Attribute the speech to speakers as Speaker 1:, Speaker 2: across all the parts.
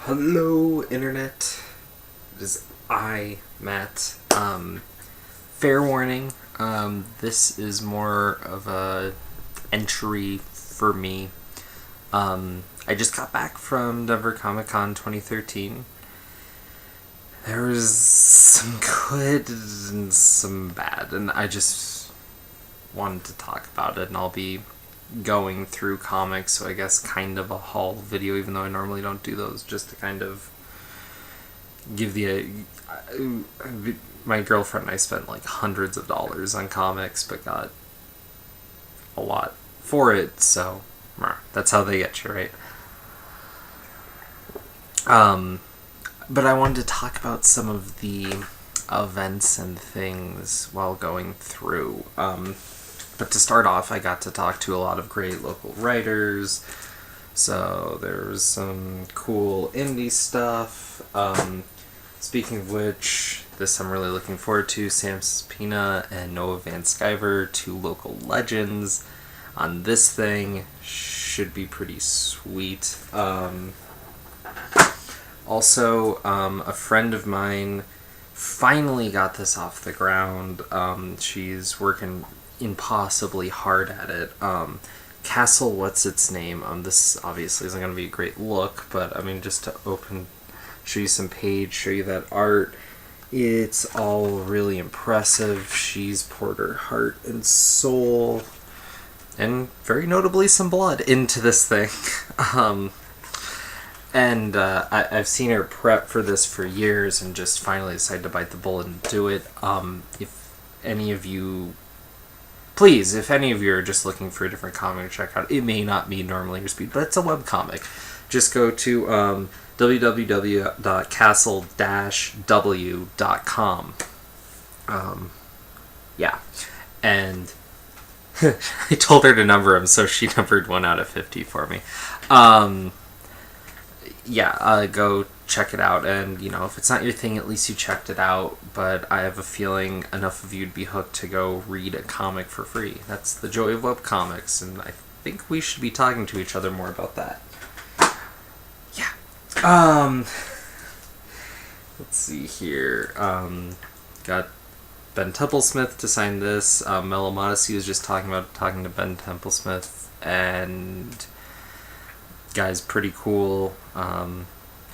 Speaker 1: Hello, Internet. It is I, Matt. Fair warning, this is more of a entry for me. I just got back from Denver Comic Con 2013. There was some good and some bad, and I just wanted to talk about it, and I'll be going through comics, so I guess kind of a haul video, even though I normally don't do those, just to kind of give my girlfriend and I spent like hundreds of dollars on comics, but got a lot for it, so that's how they get you, right? But I wanted to talk about some of the events and things while going through. But to start off, I got to talk to a lot of great local writers. So there was some cool indie stuff. Speaking of which, this I'm really looking forward to. Sam Spina and Noah Van Sciver, two local legends on this thing. Should be pretty sweet. Also, a friend of mine finally got this off the ground. She's working impossibly hard at it. Castle, what's its name? This obviously isn't going to be a great look, but I mean, just to show you some page, show you that art. It's all really impressive. She's poured her heart and soul, and very notably some blood, into this thing. I've seen her prep for this for years and just finally decided to bite the bullet and do it. If any of you are just looking for a different comic to check out, it may not be normally your speed, but it's a webcomic. Just go to www.castle-w.com. Yeah. And I told her to number them, so she numbered 1 out of 50 for me. Go check it out, and if it's not your thing, at least you checked it out. But I have a feeling enough of you'd be hooked to go read a comic for free. That's the joy of webcomics, and I think we should be talking to each other more about that. Yeah. Let's see here. Got Ben Templesmith to sign this. Mellow Modesty was just talking to Ben Templesmith, and guy's pretty cool.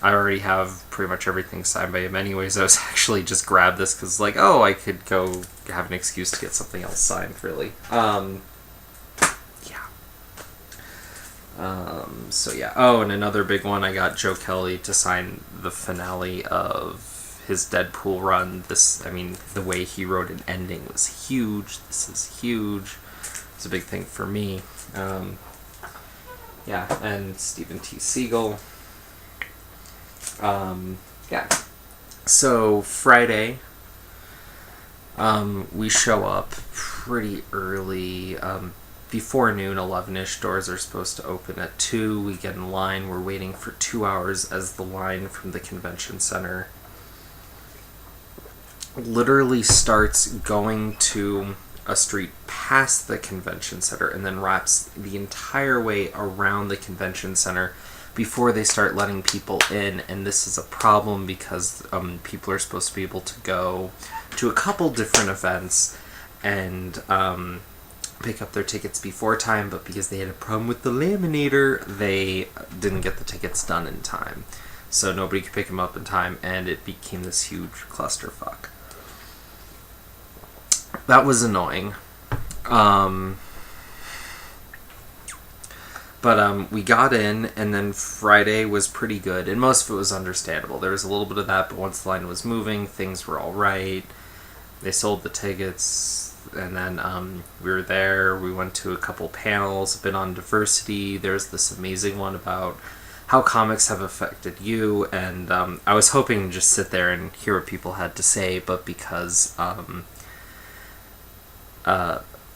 Speaker 1: I already have pretty much everything signed by him anyways. I was actually just grabbed this because I could go have an excuse to get something else signed, really. And another big one, I got Joe Kelly to sign the finale of his Deadpool run. The way he wrote an ending was huge. This is huge. It's a big thing for me. And Stephen T. Siegel. So Friday, we show up pretty early, before noon, 11-ish. Doors are supposed to open at 2. We get in line. We're waiting for 2 hours as the line from the convention center literally starts going to a street past the convention center and then wraps the entire way around the convention center before they start letting people in. And this is a problem because people are supposed to be able to go to a couple different events and pick up their tickets before time, but because they had a problem with the laminator, they didn't get the tickets done in time, so nobody could pick them up in time, and it became this huge clusterfuck. That was annoying. But we got in, and then Friday was pretty good, and most of it was understandable. There was a little bit of that, but once the line was moving, things were all right. They sold the tickets, and then we were there. We went to a couple panels, a bit on diversity. There's this amazing one about how comics have affected you, and I was hoping to just sit there and hear what people had to say, but because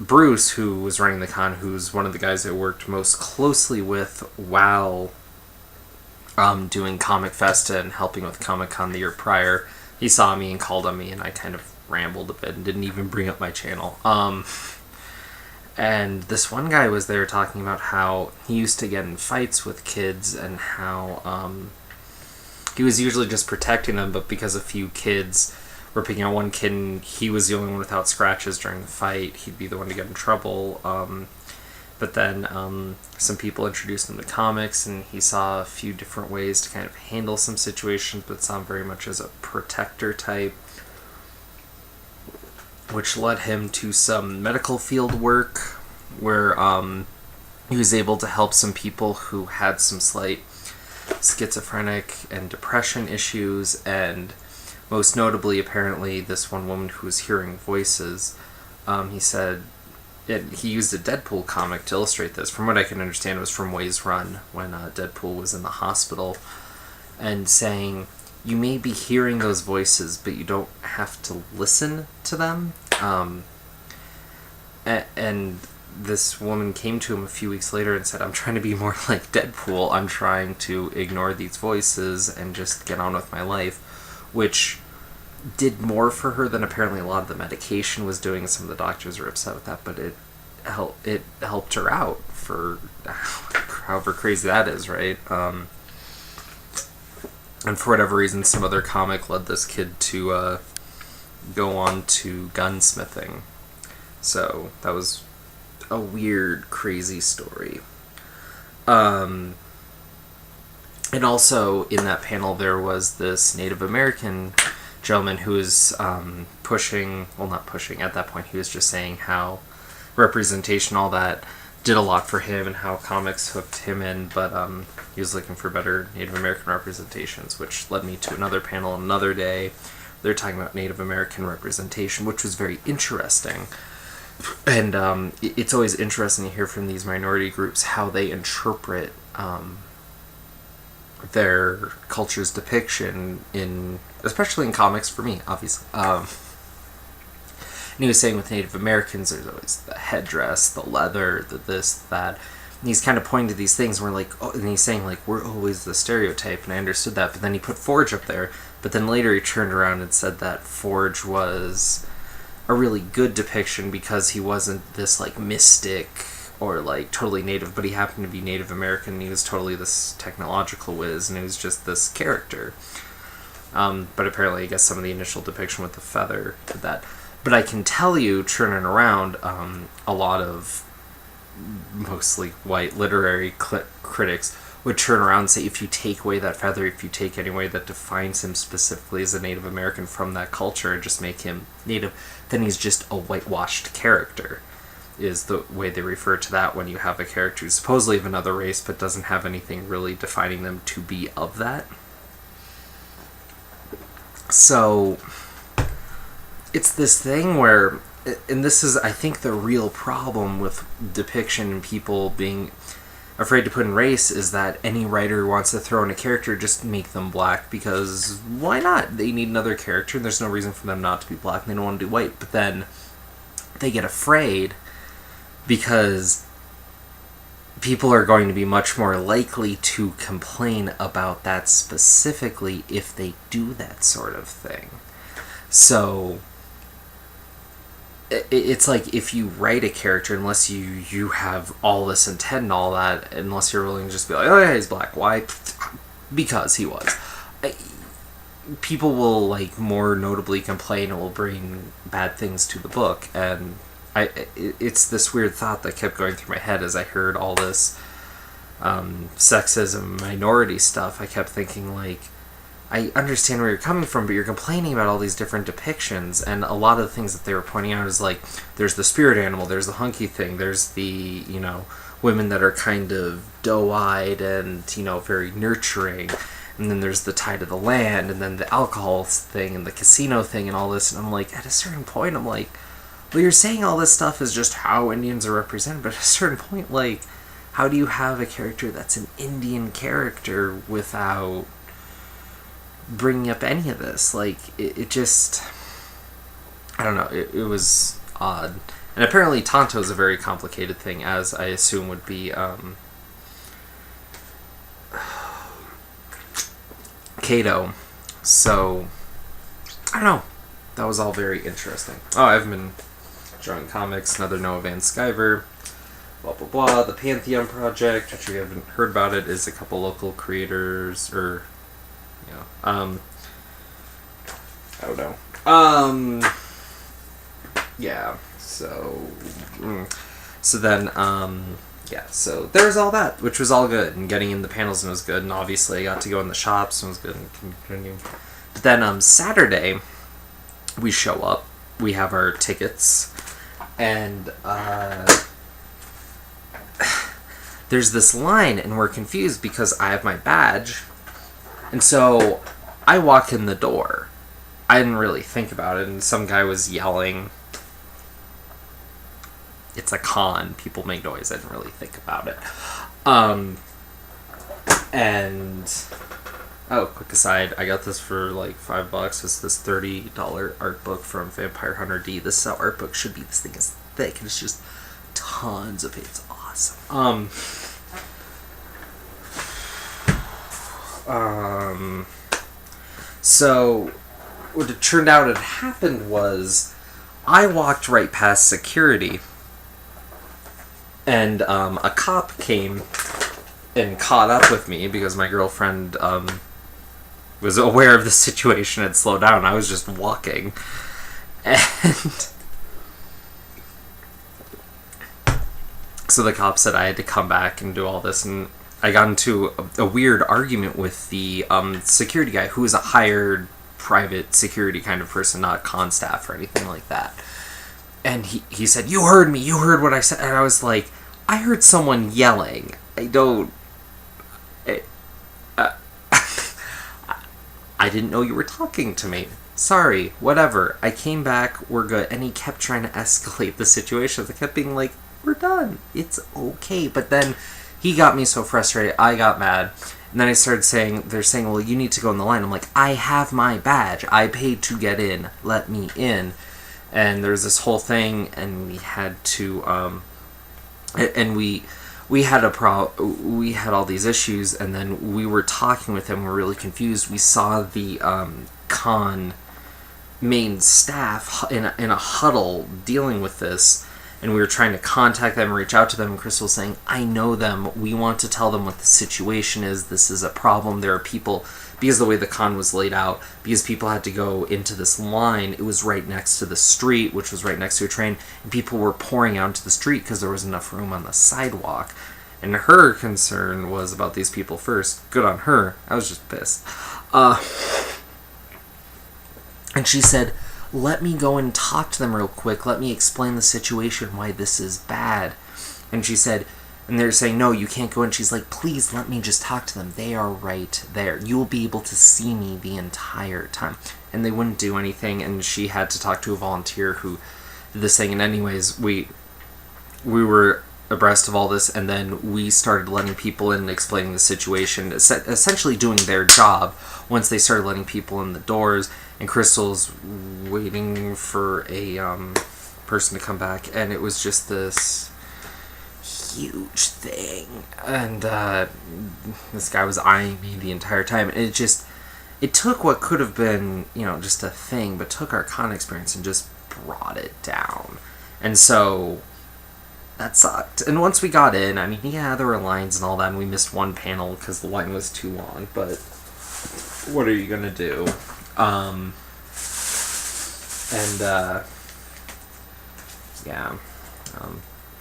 Speaker 1: Bruce, who was running the con, who's one of the guys I worked most closely with while doing Comic Fest and helping with Comic Con the year prior, he saw me and called on me, and I kind of rambled a bit and didn't even bring up my channel. And this one guy was there talking about how he used to get in fights with kids and how he was usually just protecting them, but because a few kids were picking on one kid and he was the only one without scratches during the fight, he'd be the one to get in trouble. But then some people introduced him to comics, and he saw a few different ways to kind of handle some situations, but saw him very much as a protector type, which led him to some medical field work where he was able to help some people who had some slight schizophrenic and depression issues, and most notably, apparently, this one woman who was hearing voices. He said he used a Deadpool comic to illustrate this. From what I can understand, it was from Ways Run, when Deadpool was in the hospital, and saying, you may be hearing those voices, but you don't have to listen to them. And this woman came to him a few weeks later and said, I'm trying to be more like Deadpool. I'm trying to ignore these voices and just get on with my life, which did more for her than apparently a lot of the medication was doing. Some of the doctors were upset with that, but it helped her out for however crazy that is, right? And for whatever reason, some other comic led this kid to go on to gunsmithing. So that was a weird, crazy story. And also in that panel there was this Native American gentleman who was not pushing, at that point he was just saying how representation, all that, did a lot for him and how comics hooked him in, but he was looking for better Native American representations, which led me to another panel another day. They're talking about Native American representation, which was very interesting. And it's always interesting to hear from these minority groups how they interpret their culture's depiction, especially in comics, for me, obviously. And he was saying with Native Americans, there's always the headdress, the leather, the this, that. And he's kind of pointing to these things, and and he's saying, like, we're always the stereotype, and I understood that, but then he put Forge up there, but then later he turned around and said that Forge was a really good depiction because he wasn't this, like, mystic or, like, totally native, but he happened to be Native American, and he was totally this technological whiz, and he was just this character. But apparently, I guess some of the initial depiction with the feather did that. But I can tell you, turning around, a lot of mostly white literary critics would turn around and say, if you take away that feather, if you take any way that defines him specifically as a Native American from that culture and just make him native, then he's just a whitewashed character, is the way they refer to that when you have a character who's supposedly of another race but doesn't have anything really defining them to be of that. So it's this thing where, and this is, I think, the real problem with depiction and people being afraid to put in race, is that any writer who wants to throw in a character, just make them black, because why not? They need another character, and there's no reason for them not to be black, and they don't want to do white. But then they get afraid because people are going to be much more likely to complain about that specifically if they do that sort of thing. So it's like, if you write a character, unless you have all this intent and all that, unless you're willing to just be like, oh yeah, he's black. Why? Because he was. People will, like, more notably complain and will bring bad things to the book, and it's this weird thought that kept going through my head as I heard all this sexism, minority stuff. I kept thinking, like, I understand where you're coming from, but you're complaining about all these different depictions, and a lot of the things that they were pointing out is, like, there's the spirit animal, there's the hunky thing, there's the, women that are kind of doe-eyed and, very nurturing, and then there's the tie to the land, and then the alcohol thing, and the casino thing, and all this, and I'm like, at a certain point, I'm like, well, you're saying all this stuff is just how Indians are represented, but at a certain point, like, how do you have a character that's an Indian character without bringing up any of this? Like, it just, I don't know, it was odd. And apparently Tonto is a very complicated thing, as I assume would be Kato. So I don't know, that was all very interesting. I've been drawing comics, another Noah Van Sciver, blah blah blah. The Pantheon Project, which we haven't heard about it, is a couple local creators, or you know. I don't know. Yeah, so then, yeah, so there's all that, which was all good, and getting in the panels and was good, and obviously I got to go in the shops and was good, and continue. But then, Saturday, we show up, we have our tickets, and, there's this line, and we're confused because I have my badge, and so I walk in the door. I didn't really think about it, and some guy was yelling, "It's a con, people make noise." I didn't really think about it. And, oh, quick aside, I got this for like $5. It's this $30 art book from Vampire Hunter D. This is how art books should be. This thing is thick, and it's just tons of it. It's awesome. So what it turned out had happened was I walked right past security, and a cop came and caught up with me because my girlfriend was aware of the situation and slowed down. I was just walking, and so the cop said I had to come back and do all this, and I got into a weird argument with the security guy, who is a hired private security kind of person, not con staff or anything like that. And he said, "You heard me, you heard what I said." And I was like, "I heard someone yelling. I didn't know you were talking to me. Sorry, whatever. I came back, we're good." And he kept trying to escalate the situation. I kept being like, "We're done. It's okay." But then he got me so frustrated, I got mad. And then I started saying, they're saying, "Well, you need to go in the line." I'm like, "I have my badge. I paid to get in. Let me in." And there's this whole thing, and we had to, and we had we had all these issues, and then we were talking with him. We were really confused. We saw the con main staff in a huddle dealing with this, and we were trying to contact them, reach out to them, and Crystal was saying, "I know them. We want to tell them what the situation is. This is a problem. There are people," because the way the con was laid out, because people had to go into this line, it was right next to the street, which was right next to a train, and people were pouring out into the street because there was enough room on the sidewalk. And her concern was about these people first. Good on her. I was just pissed. And she said, "Let me go and talk to them real quick. Let me explain the situation, why this is bad." And she said, and they're saying, "No, you can't go in." She's like, "Please let me just talk to them. They are right there. You'll be able to see me the entire time." And they wouldn't do anything, and she had to talk to a volunteer who did this thing. And anyways, we were abreast of all this, and then we started letting people in and explaining the situation, essentially doing their job once they started letting people in the doors. And Crystal's waiting for a person to come back, and it was just this huge thing, and this guy was eyeing me the entire time, and it took what could have been, just a thing, but took our con experience and just brought it down. And so that sucked. And once we got in, I mean, yeah, there were lines and all that, and we missed one panel because the line was too long, but what are you gonna do?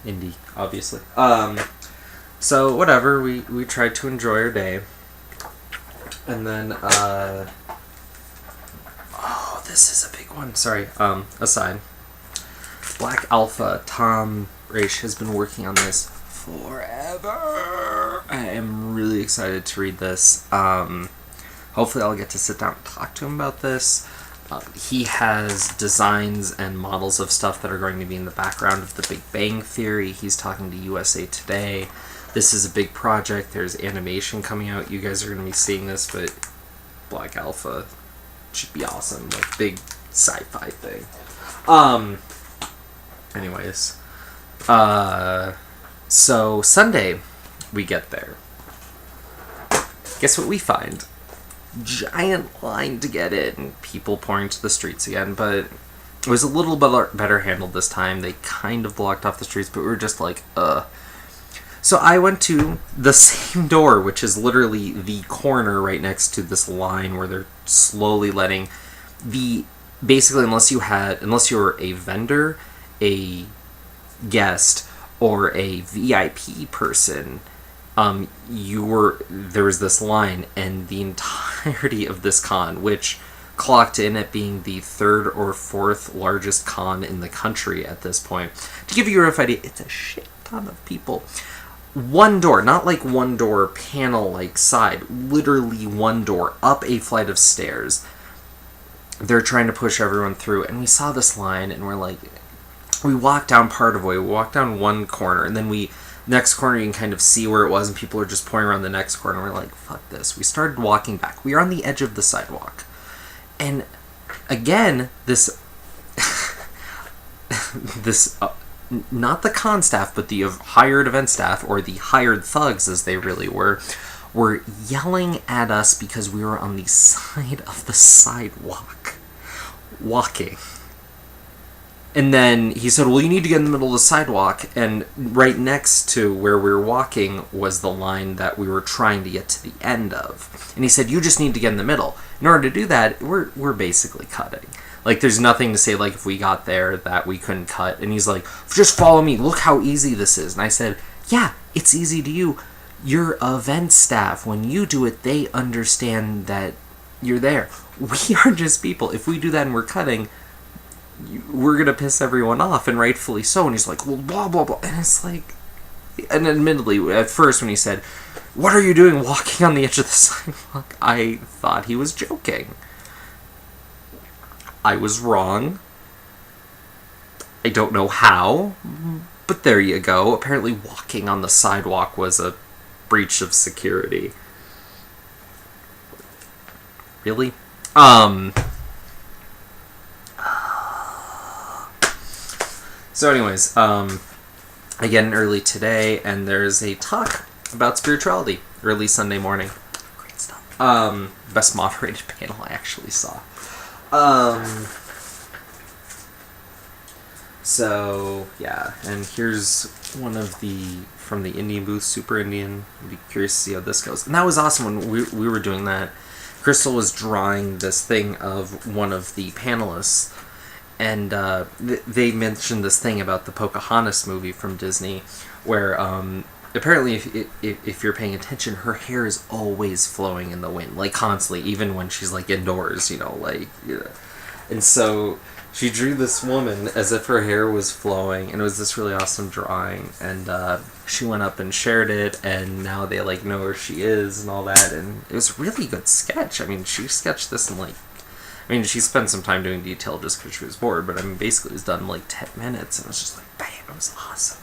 Speaker 1: Indie, obviously. So whatever, we tried to enjoy our day. And then, this is a big one, sorry, aside. Black Alpha, Tom Raish has been working on this forever. I am really excited to read this. Hopefully I'll get to sit down and talk to him about this. He has designs and models of stuff that are going to be in the background of The Big Bang Theory. He's talking to USA Today. This is a big project. There's animation coming out. You guys are going to be seeing this, but Black Alpha should be awesome. Like, big sci-fi thing. Anyways. So Sunday, we get there. Guess what we find? Giant line to get in. People pouring to the streets again, but it was a little bit better handled this time. They kind of blocked off the streets, but we were just like, So I went to the same door, which is literally the corner right next to this line where they're slowly letting the basically unless you were a vendor, a guest, or a VIP person, there was this line, and the entirety of this con, which clocked in at being the third or fourth largest con in the country at this point. To give you a rough idea, it's a shit ton of people. One door, not like one door panel like side, literally one door up a flight of stairs. They're trying to push everyone through, and we saw this line, and we're like, we walked down part of the way, we walked down one corner, and then next corner you can kind of see where it was, and people are just pouring around the next corner, and we're like, fuck this. We started walking back. We were on the edge of the sidewalk. And again, this not the con staff, but the hired event staff, or the hired thugs as they really were yelling at us because we were on the side of the sidewalk walking. And then he said, well, you need to get in the middle of the sidewalk. And right next to where we were walking was the line that we were trying to get to the end of. And he said, you just need to get in the middle. In order to do that, we're basically cutting. Like, there's nothing to say, like, if we got there that we couldn't cut. And he's like, just follow me. Look how easy this is. And I said, yeah, it's easy to you. Your event staff, when you do it, they understand that you're there. We are just people. If we do that and we're cutting, we're going to piss everyone off, and rightfully so. And he's like, well, blah, blah, blah. And it's like, and admittedly, at first when he said, what are you doing walking on the edge of the sidewalk? I thought he was joking. I was wrong. I don't know how, but there you go. Apparently walking on the sidewalk was a breach of security. Really? So anyways, again, early today, and there's a talk about spirituality early Sunday morning. Great stuff. Best moderated panel I actually saw. So yeah, and here's one of from the Indian booth, Super Indian. I'd be curious to see how this goes. And that was awesome when we were doing that. Crystal was drawing this thing of one of the panelists, and they mentioned this thing about the Pocahontas movie from Disney, where apparently if you're paying attention, her hair is always flowing in the wind, like constantly, even when she's like indoors, and so she drew this woman as if her hair was flowing, and it was this really awesome drawing, and she went up and shared it, and now they know where she is and all that, and it was a really good sketch. I mean, she sketched this in she spent some time doing detail just because she was bored, but basically it was done in 10 minutes, and it was just bam, it was awesome.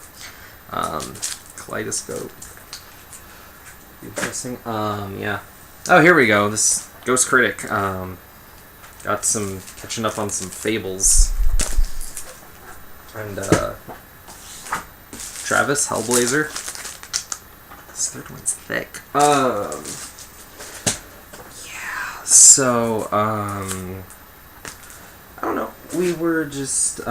Speaker 1: Kaleidoscope. Interesting. Yeah. Oh, here we go. This Ghost Critic. Got some catching up on some fables. And Travis Hellblazer. This third one's thick. Yeah. So I don't know. We were just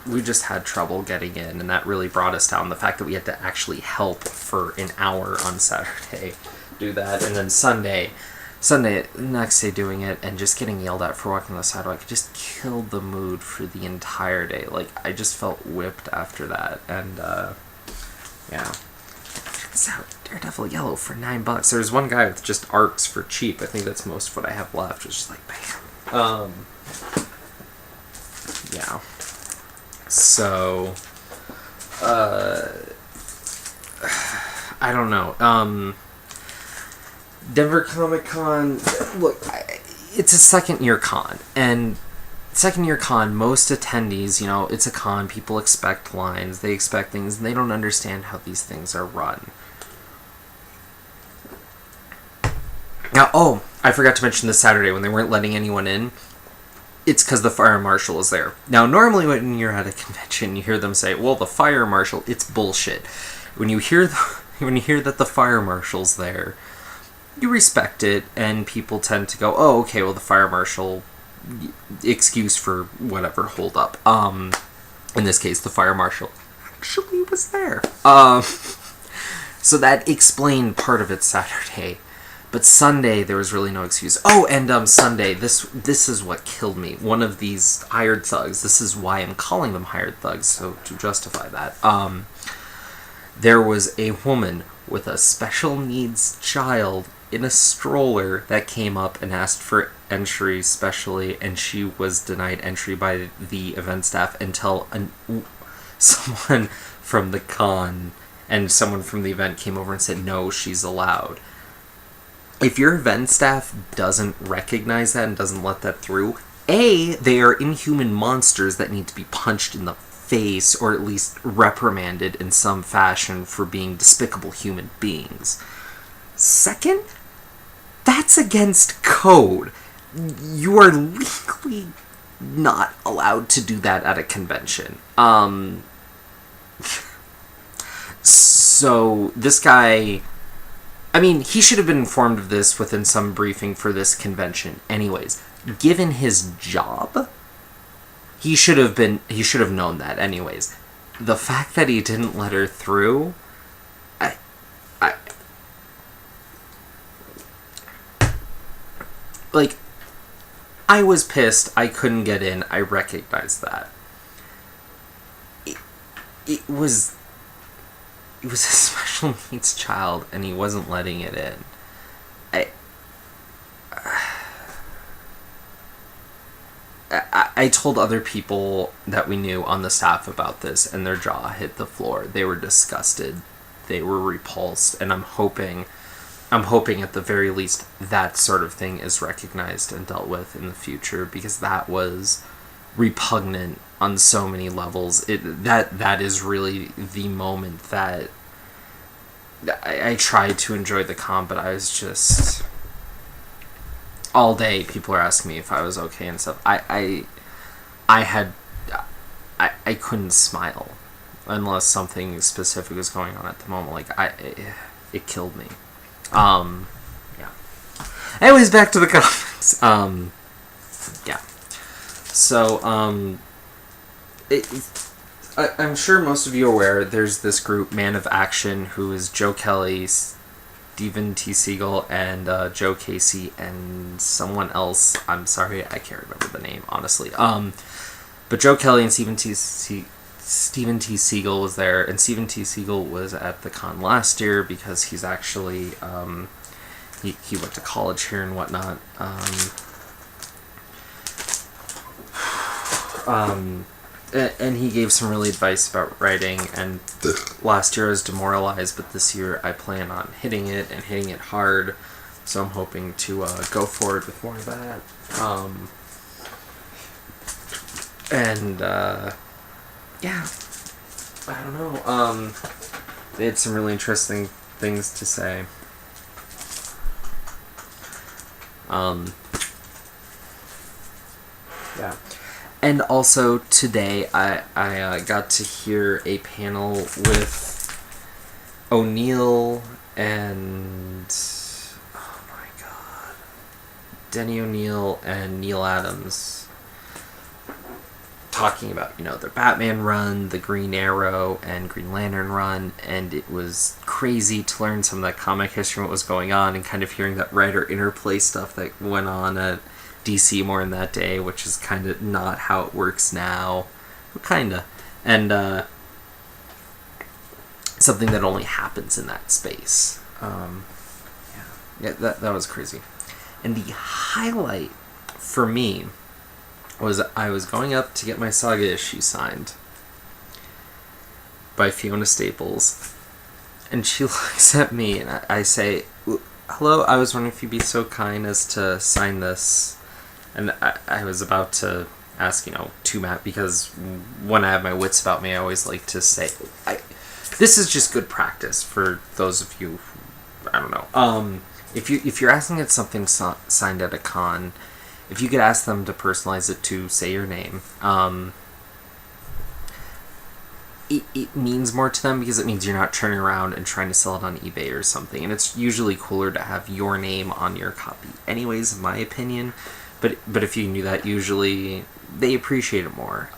Speaker 1: we just had trouble getting in, and that really brought us down. The fact that we had to actually help for an hour on Saturday do that, and then Sunday, next day doing it, and just getting yelled at for walking on the sidewalk, it just killed the mood for the entire day. I just felt whipped after that, and yeah. Check this out, Daredevil Yellow for $9. There's one guy with just arcs for cheap. I think that's most of what I have left. It's just bam. Yeah. So, I don't know. Denver Comic Con, look, it's a second-year con, and second-year con, most attendees, it's a con, people expect lines, they expect things, and they don't understand how these things are run. Now, I forgot to mention this Saturday when they weren't letting anyone in. It's because the fire marshal is there. Now, normally when you're at a convention, you hear them say, well, the fire marshal, it's bullshit. When you hear that the fire marshal's there, you respect it, and people tend to go, oh, okay, well, the fire marshal, excuse for whatever hold up. In this case, the fire marshal actually was there. So that explained part of it Saturday. But Sunday, there was really no excuse. Oh, and Sunday, this is what killed me. One of these hired thugs, this is why I'm calling them hired thugs, so to justify that, there was a woman with a special needs child in a stroller that came up and asked for entry specially, and she was denied entry by the event staff until someone from the con and someone from the event came over and said, no, she's allowed. If your event staff doesn't recognize that and doesn't let that through, A, they are inhuman monsters that need to be punched in the face or at least reprimanded in some fashion for being despicable human beings. Second, that's against code. You are legally not allowed to do that at a convention. So this guy, I mean, he should have been informed of this within some briefing for this convention. Anyways, given his job, he should have known that anyways. The fact that he didn't let her through, I was pissed. I couldn't get in. I recognized that. It was a special needs child, and he wasn't letting it in. I told other people that we knew on the staff about this, and their jaw hit the floor. They were disgusted. They were repulsed, and I'm hoping at the very least that sort of thing is recognized and dealt with in the future, because that was repugnant on so many levels. That is really the moment that I tried to enjoy the con, but I was just... all day people are asking me if I was okay and stuff. I couldn't smile unless something specific was going on at the moment. It killed me. Yeah. Anyways, back to the comics. Yeah. So, I'm sure most of you are aware, there's this group, Man of Action, who is Joe Kelly, Stephen T. Siegel, and Joe Casey, and someone else. I'm sorry, I can't remember the name, honestly. But Joe Kelly and Stephen T. Siegel was there, and Stephen T. Siegel was at the con last year because he's actually, he went to college here and whatnot. And he gave some really advice about writing, and last year I was demoralized, but this year I plan on hitting it and hitting it hard, so I'm hoping to go forward with more of that. Yeah, I don't know, they had some really interesting things to say. Yeah. And also today I got to hear a panel with O'Neill and, oh my god, Denny O'Neill and Neil Adams talking about, their Batman run, the Green Arrow and Green Lantern run, and it was crazy to learn some of that comic history and what was going on, and kind of hearing that writer interplay stuff that went on at DC more in that day, which is kind of not how it works now. Kind of. And something that only happens in that space. Yeah, that was crazy. And the highlight for me was I was going up to get my Saga issue signed by Fiona Staples, and she looks at me, and I say, "Hello, I was wondering if you'd be so kind as to sign this." And I was about to ask, to Matt, because when I have my wits about me, I always like to say, this is just good practice for those of you who, I don't know. If you're asking at something signed at a con, if you could ask them to personalize it to say your name, it means more to them, because it means you're not turning around and trying to sell it on eBay or something. And it's usually cooler to have your name on your copy anyways, in my opinion. But if you can do that, usually they appreciate it more.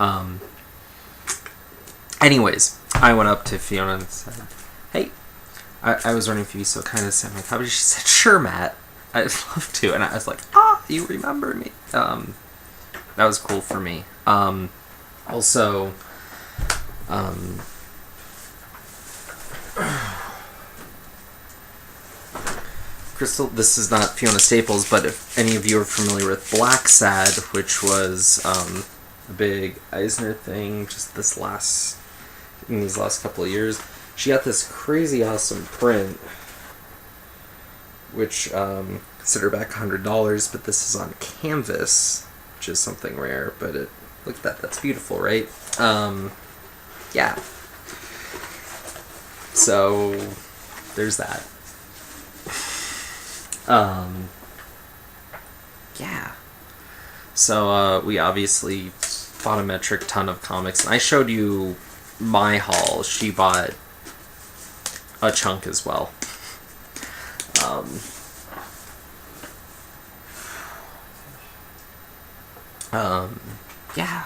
Speaker 1: Anyways, I went up to Fiona and said, "Hey, I was wondering if you'd be so kind as to send my copy." She said, "Sure, Matt. I'd love to." And I was like, you remember me. That was cool for me. Also, Crystal, this is not Fiona Staples, but if any of you are familiar with Black Sad, which was a big Eisner thing just in these last couple of years, she got this crazy awesome print, which set her back $100, but this is on canvas, which is something rare, but look at that, that's beautiful, right? Yeah. So, there's that. Yeah. So, we obviously bought a metric ton of comics, and I showed you my haul. She bought a chunk as well. Yeah.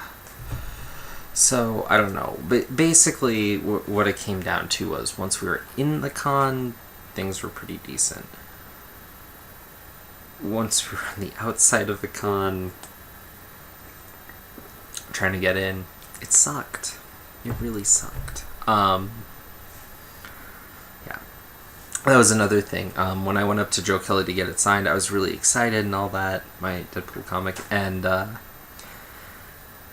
Speaker 1: So, I don't know. But basically, what it came down to was, once we were in the con, things were pretty decent. Once we were on the outside of the con, trying to get in, it sucked. It really sucked. Yeah. That was another thing. When I went up to Joe Kelly to get it signed, I was really excited and all that, my Deadpool comic, and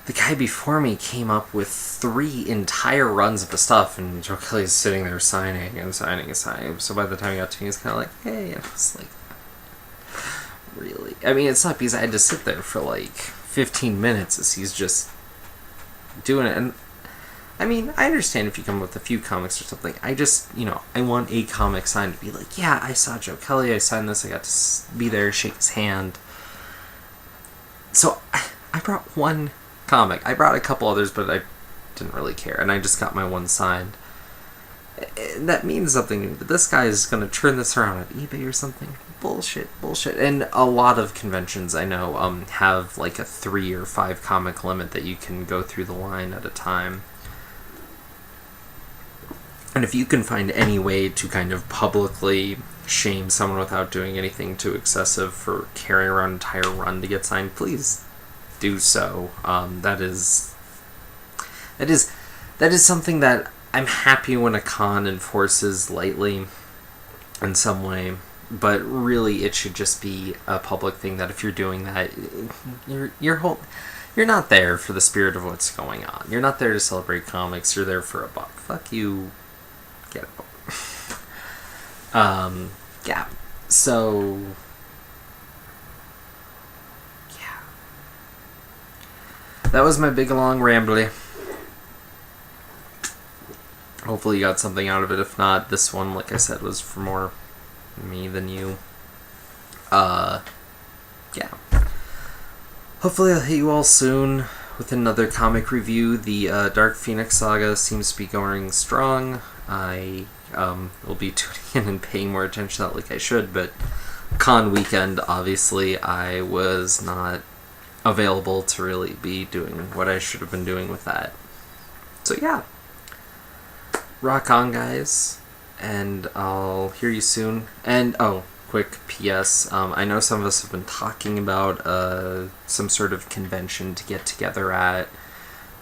Speaker 1: the guy before me came up with 3 entire runs of the stuff, and Joe Kelly's sitting there signing and signing and signing. So by the time he got to me, he's kind of like, "Hey," and I was like, really? I mean, it's not because I had to sit there for like 15 minutes as he's just doing it. And I mean, I understand if you come with a few comics or something. I just, I want a comic signed to be like, yeah, I saw Joe Kelly, I signed this, I got to be there, shake his hand. So I brought one comic. I brought a couple others, but I didn't really care, and I just got my one signed. That means something, but this guy is going to turn this around at eBay or something. Bullshit. And a lot of conventions I know have like a 3 or 5 comic limit that you can go through the line at a time. And if you can find any way to kind of publicly shame someone without doing anything too excessive for carrying around an entire run to get signed, please do so. That is something that I'm happy when a con enforces lightly in some way, but really it should just be a public thing that if you're doing that, you're not there for the spirit of what's going on. You're not there to celebrate comics. You're there for a buck. Fuck you. Get out. Yeah. So, yeah. That was my big long rambly. Hopefully you got something out of it. If not, this one, like I said, was for more me than you. Yeah. Hopefully I'll hit you all soon with another comic review. The Dark Phoenix saga seems to be going strong. I will be tuning in and paying more attention to that like I should, but con weekend, obviously, I was not available to really be doing what I should have been doing with that. So yeah. Rock on, guys, and I'll hear you soon. And, quick PS, I know some of us have been talking about some sort of convention to get together at,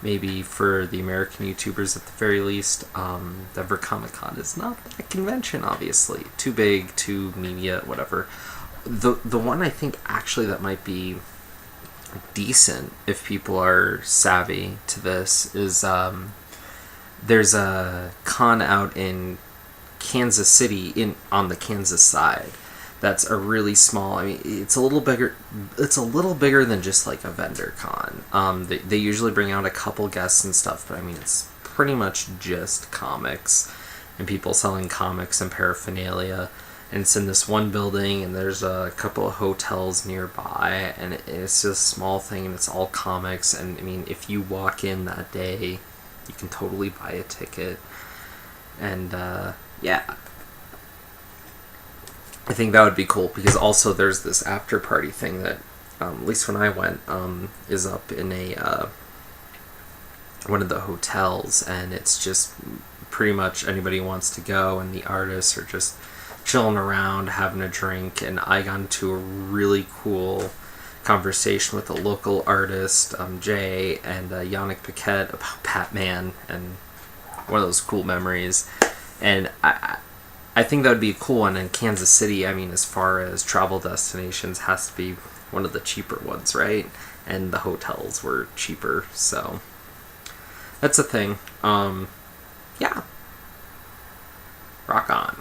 Speaker 1: maybe for the American YouTubers at the very least. Denver Comic Con is not that convention, obviously. Too big, too media, whatever. The one I think actually that might be decent, if people are savvy to this, is there's a con out in Kansas City on the Kansas side. That's a really small. I mean, it's a little bigger. It's a little bigger than just like a vendor con. They usually bring out a couple guests and stuff, but I mean, it's pretty much just comics and people selling comics and paraphernalia. And it's in this one building, and there's a couple of hotels nearby, and it's just a small thing, and it's all comics. And I mean, if you walk in that day, you can totally buy a ticket. And yeah, I think that would be cool, because also there's this after party thing that, at least when I went, is up in one of the hotels, and it's just pretty much anybody wants to go, and the artists are just chilling around, having a drink, and I got into a really cool conversation with a local artist, Jay, and Yannick Paquette about Batman, and one of those cool memories. And I think that would be a cool one. In Kansas City, I mean, as far as travel destinations, has to be one of the cheaper ones, right? And the hotels were cheaper, so that's a thing. Yeah. Rock on.